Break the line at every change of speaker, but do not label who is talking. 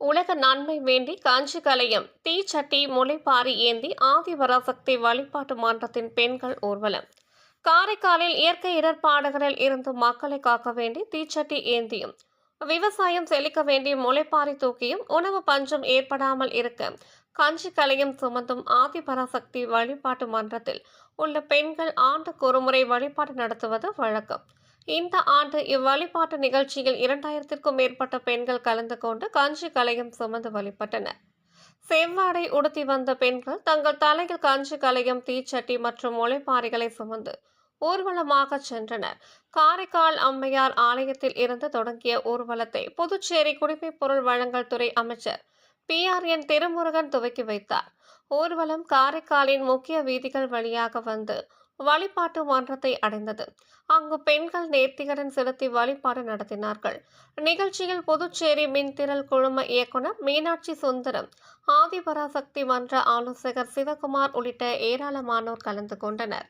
உலக நன்மை வேண்டி காஞ்சி கலையம் தீச்சட்டி முளைப்பாரி ஏந்தி ஆதிபராசக்தி வழிபாட்டு மன்றத்தின் பெண்கள் ஊர்வலம். காரைக்காலில் இயற்கை இடர்பாடுகளில் இருந்து மக்களை காக்க வேண்டி தீச்சட்டி ஏந்தியும் விவசாயம் செழிக்க வேண்டி முளைப்பாரி தூக்கியும் உணவு பஞ்சம் ஏற்படாமல் இருக்க காஞ்சி கலையம் சுமந்தும் ஆதிபராசக்தி வழிபாட்டு மன்றத்தில் உள்ள பெண்கள் ஆண்டுக்கு ஒருமுறை வழிபாடு நடத்துவது வழக்கம். இந்த ஆண்டு இவ்வழிபாட்டு நிகழ்ச்சியில் 2000க்கும் மேற்பட்ட பெண்கள் கலந்து கொண்டு காஞ்சி கலையம் சுமந்து வழிபட்டனர். செவ்வாடை உடுத்தி வந்த பெண்கள் தங்கள் தலையில் காஞ்சி கலையம் தீச்சட்டி மற்றும் முளைப்பாரிகளை சுமந்து ஊர்வலமாக சென்றனர். காரைக்கால் அம்மையார் ஆலயத்தில் இருந்து தொடங்கிய ஊர்வலத்தை புதுச்சேரி குடிமைப் பொருள் வழங்கல் துறை அமைச்சர் PRN திருமுருகன் துவக்கி வைத்தார். ஊர்வலம் காரைக்காலின் முக்கிய வீதிகள் வழியாக வந்து வழிபாட்டு மன்றத்தை அடைந்தது. அங்கு பெண்கள் நேர்த்திகடன் செலுத்தி வழிபாடு நடத்தினார்கள். நிகழ்ச்சியில் புதுச்சேரி மின்திரள் குழும இயக்குனர் மீனாட்சி சுந்தரம், ஆதிபராசக்தி மன்ற ஆலோசகர் சிவகுமார் உள்ளிட்ட ஏராளமானோர் கலந்து கொண்டனர்.